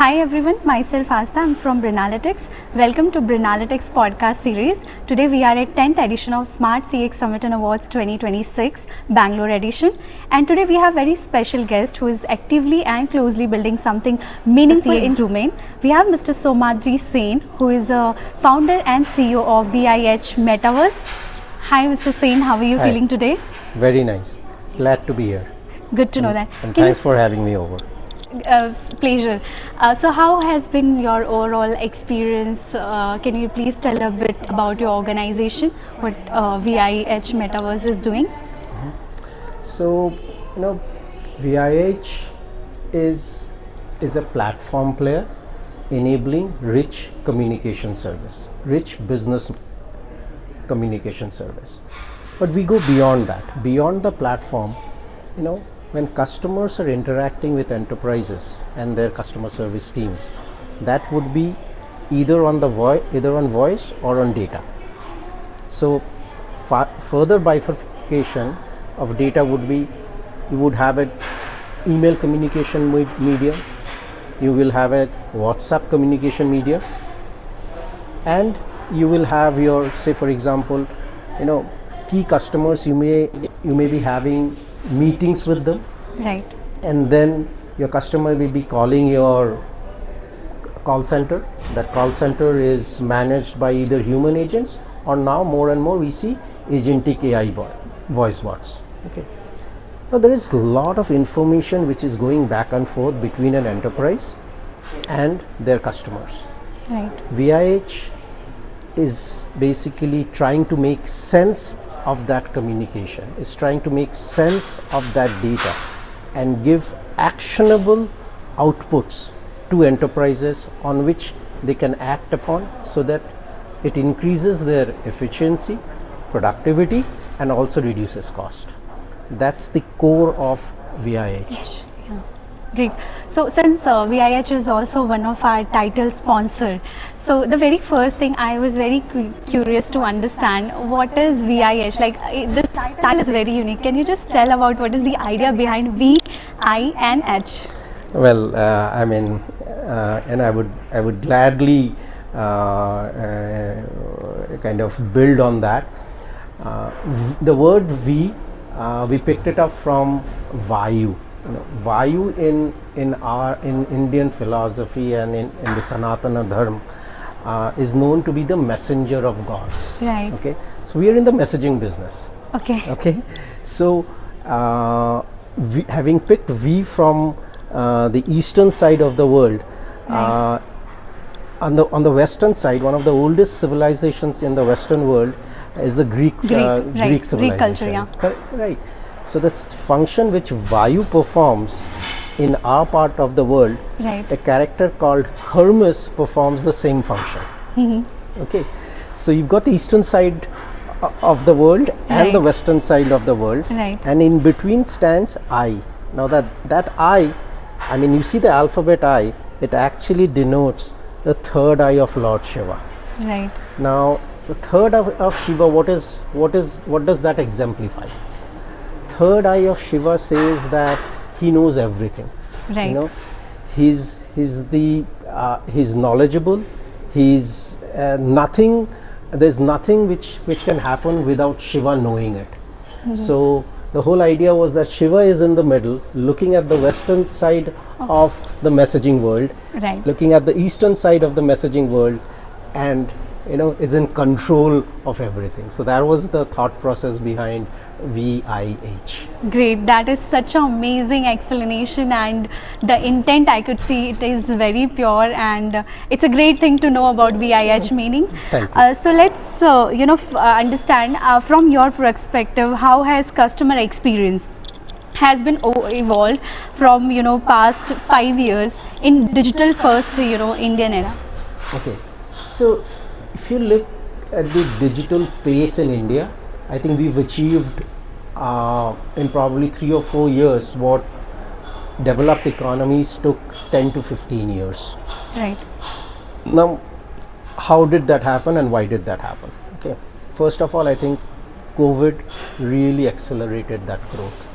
Hi everyone, myself Asta, I'm from Brinalytics. Welcome to Brinalytics podcast series. Today we are at 10th edition of Smart CX Summit and Awards 2026, Bangalore edition. And today we have very special guest who is actively and closely building something meaningful in domain. We have Mr. Soumadri Sen, who is a founder and CEO of ViH Metaverse. Hi Mr. Sen, how are you feeling today? Very nice. Glad to be here. Good to know that. And thanks for having me over. Pleasure. So how has been your overall experience? Can you please tell a bit about your organization, what ViH Metaverse is doing? So, ViH is a platform player enabling rich communication service, rich business communication service. But we go beyond that, beyond the platform. When customers are interacting with enterprises and their customer service teams, that would be either on voice or on data. So further bifurcation of data would be, you would have an email communication medium, you will have a WhatsApp communication medium, and you will have your, say for example, key customers, you may be having meetings with them, right? And then your customer will be calling your call center. That call center is managed by either human agents, or now more and more we see agentic AI voice bots. Okay. Now there is a lot of information which is going back and forth between an enterprise and their customers. Right. ViH is basically trying to make sense of that communication, is trying to make sense of that data and give actionable outputs to enterprises on which they can act upon, so that it increases their efficiency, productivity, and also reduces cost. That's the core of ViH. Yeah. Great. So since ViH is also one of our title sponsor, so the very first thing I was very curious to understand, what is ViH? Like this title is very unique. Can you just tell about what is the idea behind V, I and H? Well, and I would gladly kind of build on that. The word V, we picked it up from Vayu. Vayu in Indian philosophy and in the Sanatana Dharma is known to be the messenger of gods. Right. Okay. So we are in the messaging business. Okay. Okay. So having picked V from the eastern side of the world, right. On the western side, one of the oldest civilizations in the western world is the Greek civilization. Greek culture, yeah. Right. So this function which Vayu performs in our part of the world, right. a character called Hermes performs the same function. Mm-hmm. Okay. So you've got the eastern side of the world and right. the western side of the world, right. and in between stands I. Now that I mean, you see the alphabet I, it actually denotes the third eye of Lord Shiva. Right. Now the third of Shiva, what does that exemplify? Third eye of Shiva says that he knows everything. Right. He's knowledgeable. He's nothing. There's nothing which can happen without Shiva knowing it. Mm-hmm. So the whole idea was that Shiva is in the middle, looking at the western side of the messaging world, right. looking at the eastern side of the messaging world, and is in control of everything. So that was the thought process behind ViH. Great, that is such an amazing explanation, and the intent I could see, it is very pure, and it's a great thing to know about ViH meaning. Thank you. So let's understand from your perspective, how has customer experience has been evolved from past 5 years in digital first Indian era? Okay, so if you look at the digital pace in India, I think we've achieved in probably 3 or 4 years what developed economies took 10 to 15 years. Right. Now, how did that happen and why did that happen? Okay, first of all, I think COVID really accelerated that growth.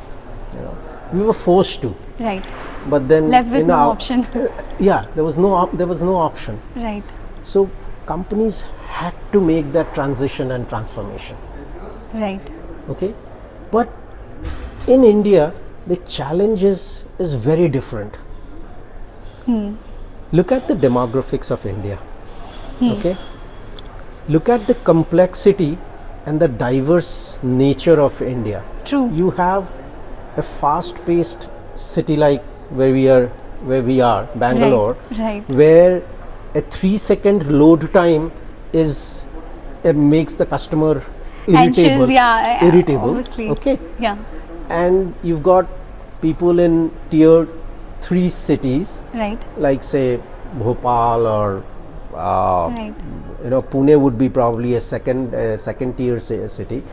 we were forced to. Right. But then Left with no option. Yeah, there was no option. Right. So companies had to make that transition and transformation. Right. Okay, but in India the challenge is very different. Look at the demographics of India. Okay, look at the complexity and the diverse nature of India. True. You have a fast-paced city like where we are, Bangalore, Right. where a 3-second load time is makes the customer Anxious, irritable. yeah, Irritable. obviously. Okay, Yeah. and you've got people in tier 3 cities, Right. like say Bhopal or Right. Pune would be probably a second tier city.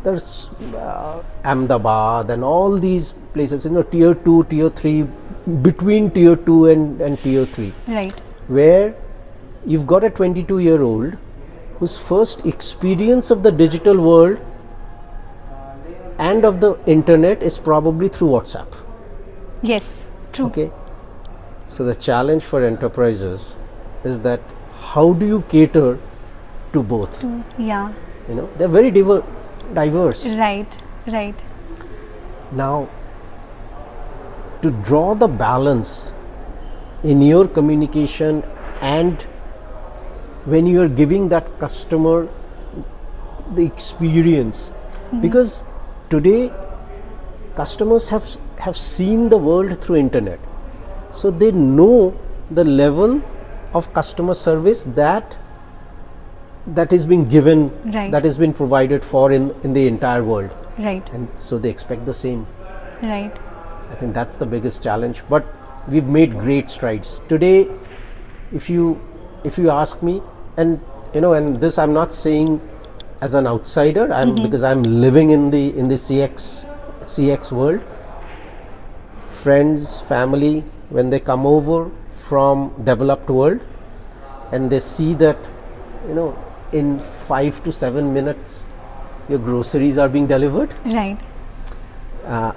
There's Ahmedabad and all these places, tier 2, tier 3, between tier 2 and tier 3, Right. where you've got a 22-year-old whose first experience of the digital world and of the internet is probably through WhatsApp. Yes. True. Okay, so the challenge for enterprises is that how do you cater to both? Yeah. They're very diverse. Right. Right. Now, to draw the balance in your communication and when you are giving that customer the experience, because today customers have seen the world through internet, so they know the level of customer service that is being given, Right. that has been provided for in the entire world, Right. and so they expect the same. Right. I think that's the biggest challenge, but we've made great strides today. If you ask me, and and this I'm not saying as an outsider, because I'm living in the CX world. Friends, family, when they come over from developed world and they see that in 5 to 7 minutes your groceries are being delivered, Right.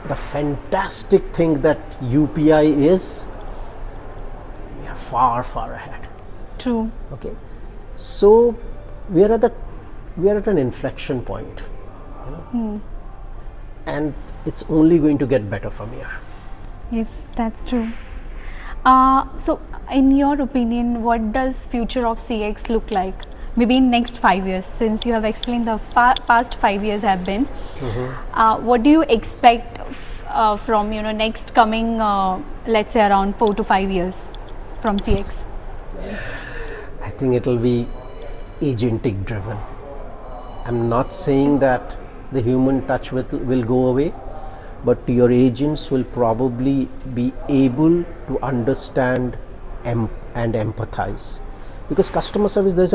the fantastic thing that UPI is, we are far ahead. True. Okay, so we are at an inflection point, and it's only going to get better from here. Yes, that's true. So, in your opinion, what does future of CX look like? Maybe in next 5 years, since you have explained the past 5 years have been. What do you expect from next coming, let's say around 4 to 5 years from CX? I think it will be agentic driven. I'm not saying that the human touch will go away, but your agents will probably be able to understand and empathize, because customer service,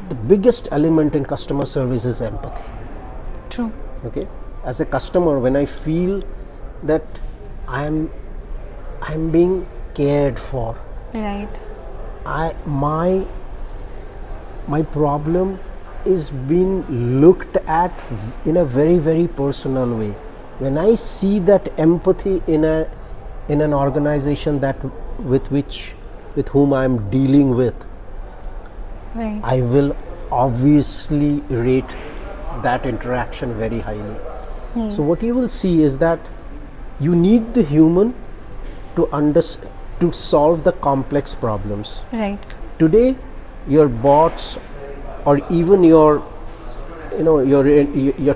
the biggest element in customer service is empathy. True. Okay, as a customer, when I feel that I'm being cared for, Right. my problem is being looked at in a very personal way. When I see that empathy in an organization with whom I'm dealing with, Right. I will obviously rate that interaction very highly. So what you will see is that you need the human to solve the complex problems. Right. Today, your bots or even your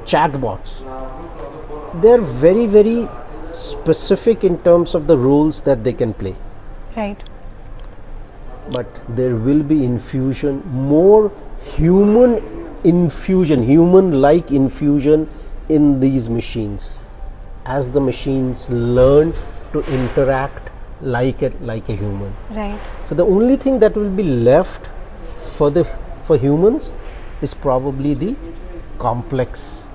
chat bots, they're very specific in terms of the roles that they can play. Right. But there will be more human-like infusion in these machines, as the machines learn to interact like a human. Right. So the only thing that will be left for humans is probably the complex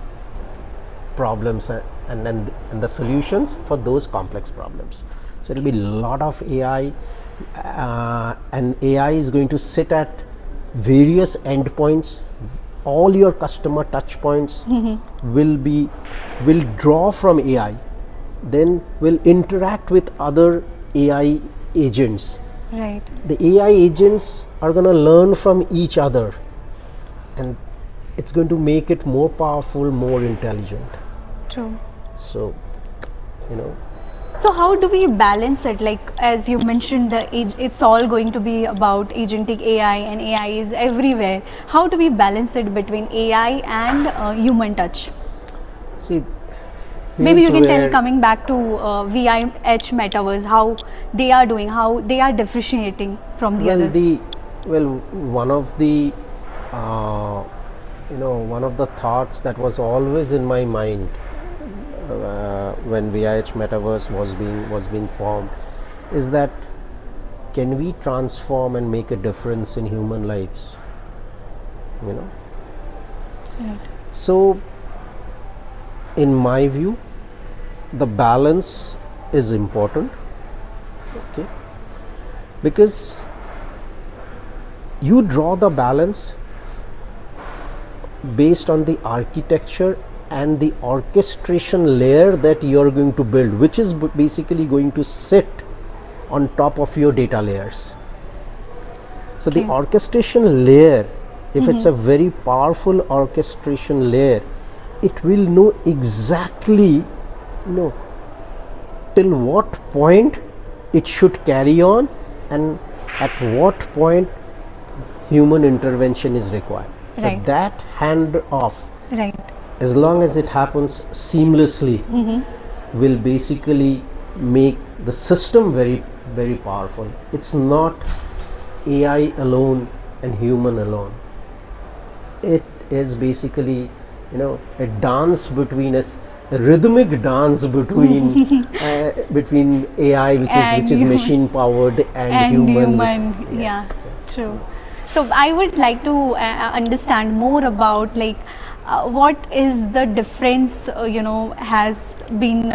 problems and the solutions for those complex problems. So it will be a lot of AI, and AI is going to sit at various endpoints all your customer touch points will draw from AI, then will interact with other AI agents. Right. The AI agents are going to learn from each other, and it's going to make it more powerful, more intelligent. True. So, you know, So how do we balance it? Like as you mentioned, it's all going to be about agentic AI, and AI is everywhere. How do we balance it between AI and human touch? see, Maybe you here's can tell, where- coming back to ViH Metaverse, how they are doing, how they are differentiating from the others. One of the one of the thoughts that was always in my mind when ViH Metaverse was being formed is that, can we transform and make a difference in human lives? You know. Right. So, in my view, the balance is important, okay, because you draw the balance based on the architecture and the orchestration layer that you are going to build, which is basically going to sit on top of your data layers. So the Okay. orchestration layer, if it's a very powerful orchestration layer, it will know exactly, till what point it should carry on and at what point human intervention is required. So Right. that handoff, Right. as long as it happens seamlessly, will basically make the system very, very powerful. It's not AI alone and human alone. It is basically, a dance between us, a rhythmic dance between between AI, which And is human. machine powered, and human. Which, Yeah, yes. true. So I would like to understand more about what is the difference, has been,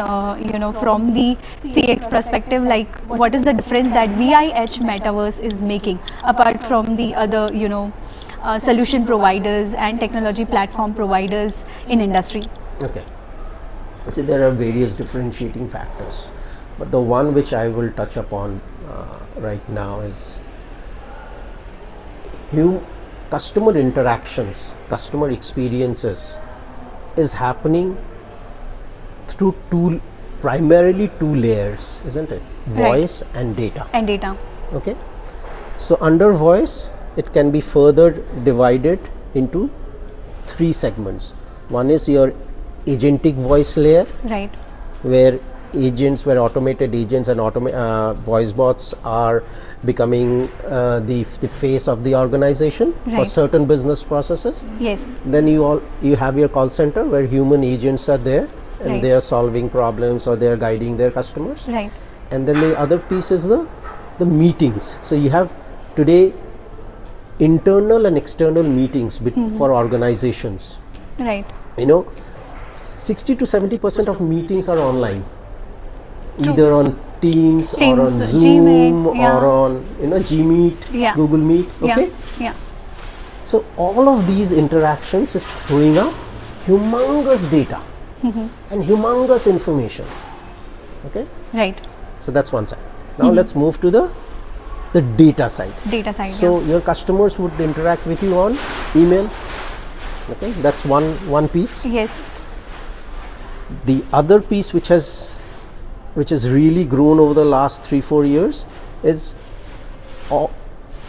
from the CX perspective, like what is the difference that ViH Metaverse is making apart from the other, solution providers and technology platform providers in industry? Okay. See, there are various differentiating factors, but the one which I will touch upon right now is customer interactions, customer experiences is happening through primarily two layers, isn't it? Right. Voice and data. And data. Okay. So under voice, it can be further divided into three segments. One is your agentic voice layer, Right. where automated agents and voice bots are becoming the face of the organization for Right. certain business processes. Yes. Then you have your call center where human agents are there, and Right. they are solving problems or they are guiding their customers. Right. And then the other piece is the meetings. So you have today internal and external meetings for organizations. Right. 60 to 70% of meetings are online, either on Teams or on Teams, Zoom, Gmeet, yeah. or on Gmeet, Yeah. Google Meet. Okay. Yeah. So all of these interactions is throwing up humongous data and humongous information. Okay. Right. So that's one side. Now let's move to the data side. Data side. So your customers would interact with you on email. Okay, that's one piece. yeah. Yes. The other piece which has really grown over the last 3-4 years is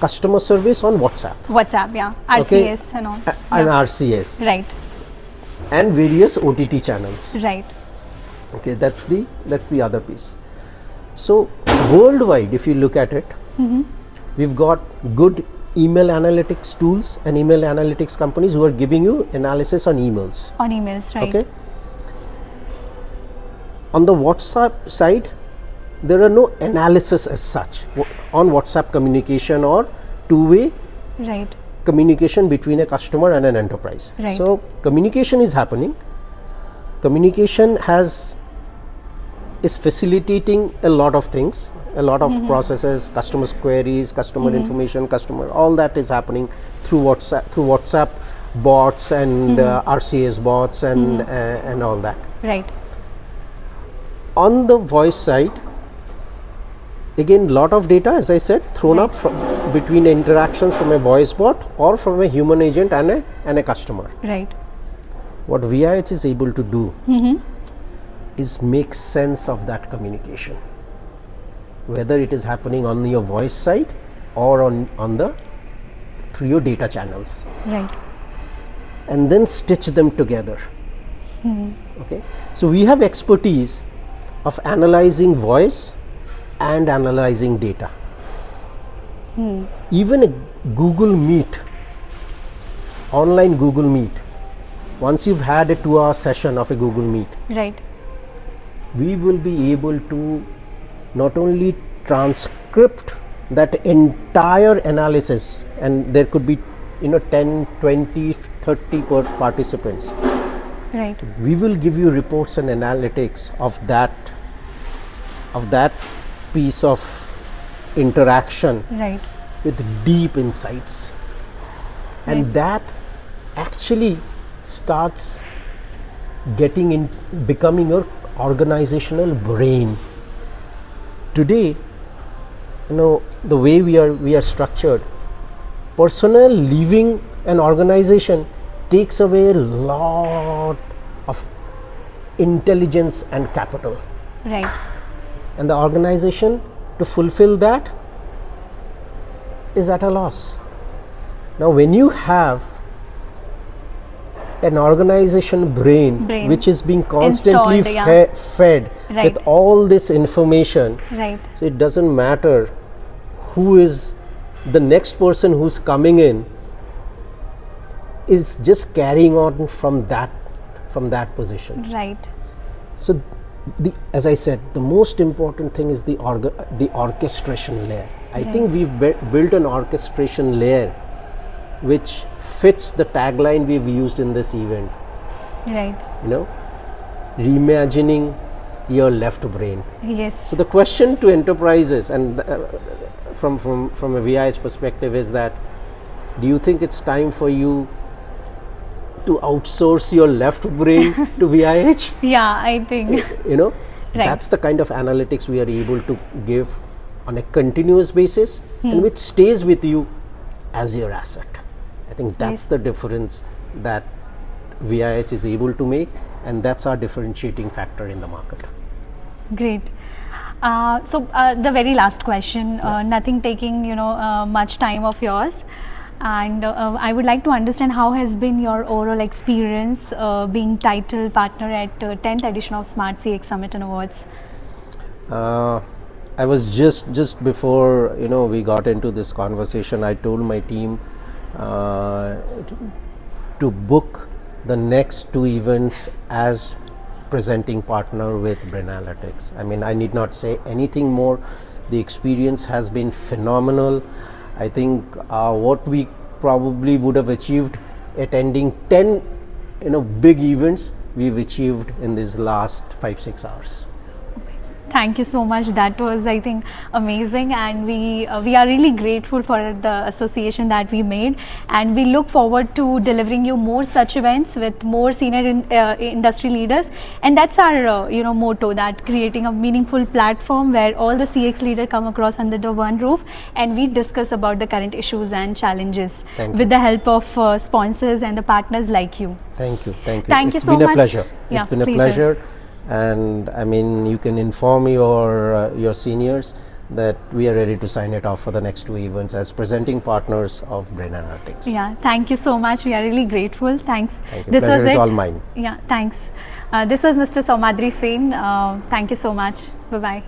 customer service on WhatsApp. WhatsApp. Yeah. RCS Okay. and all. And Yeah. RCS Right. and various OTT channels. Right. Okay, that's the other piece. So worldwide, if you look at it, we've got good email analytics tools and email analytics companies who are giving you analysis on emails. On emails. Right. Okay. On the WhatsApp side, there are no analysis as such on WhatsApp communication or two-way Right. communication between a customer and an enterprise. Right. So communication is happening. Communication is facilitating a lot of things, a lot of processes, customers' queries, customer information, all that is happening through WhatsApp bots and RCS bots and all that. Right. On the voice side, again, lot of data, as I said, thrown up between interactions from a voice bot or from a human agent and a customer. Right. What ViH is able to do is make sense of that communication, whether it is happening on your voice side or on the through your data channels, Right. and then stitch them together. Okay, so we have expertise of analyzing voice and analyzing data. Even a Google Meet, online Google Meet, once you've had a 2-hour session of a Google Meet, Right. we will be able to not only transcript that entire analysis, and there could be 10, 20, 30 participants. Right. We will give you reports and analytics of that piece of interaction Right. with deep insights, and Right. that actually starts becoming your organizational brain. Today, the way we are structured, personnel leaving an organization takes away a lot of intelligence and capital, Right. and the organization to fulfill that is at a loss. Now, when you have an organization brain which is being constantly Installed, fed Right. with all this information, Right. so it doesn't matter who is the next person who's coming in, is just carrying on from that position. Right. So as I said, the most important thing is the orchestration layer. I think we've built an orchestration layer which fits the tagline we've used in this event. Right. Reimagining your left brain. Yes. So the question to enterprises, and from a ViH perspective, is that, do you think it's time for you to outsource your left brain to ViH? Yeah, I think. That's the kind of analytics we are able to give on a continuous basis, and which stays with you as your asset. I think that's the difference that ViH is able to make, and that's our differentiating factor in the market. Great. So the very last question, nothing taking much time of yours, and I would like to understand how has been your overall experience being title partner at 10th edition of Smart CX Summit and Awards. I was just before we got into this conversation, I told my team to book the next 2 events as presenting partner with Brinalytics. I mean, I need not say anything more. The experience has been phenomenal. I think what we probably would have achieved attending 10 big events, we've achieved in these last 5-6 hours. Thank you so much. That was, I think, amazing, and we are really grateful for the association that we made, and we look forward to delivering you more such events with more senior industry leaders. And that's our motto, that creating a meaningful platform where all the CX leaders come across under the one roof, and we discuss about the current issues and challenges with the help of sponsors and the partners like you. Thank you. Thank you so much. It's been a pleasure. Yeah, it's been a pleasure. And I mean, you can inform your seniors that we are ready to sign it off for the next 2 events as presenting partners of Brinalytics. Yeah, thank you so much. We are really grateful. Thanks. Thank you. Pleasure is all mine. Yeah, thanks. This was Mr. Soumadri Sen. Thank you so much. Bye-bye.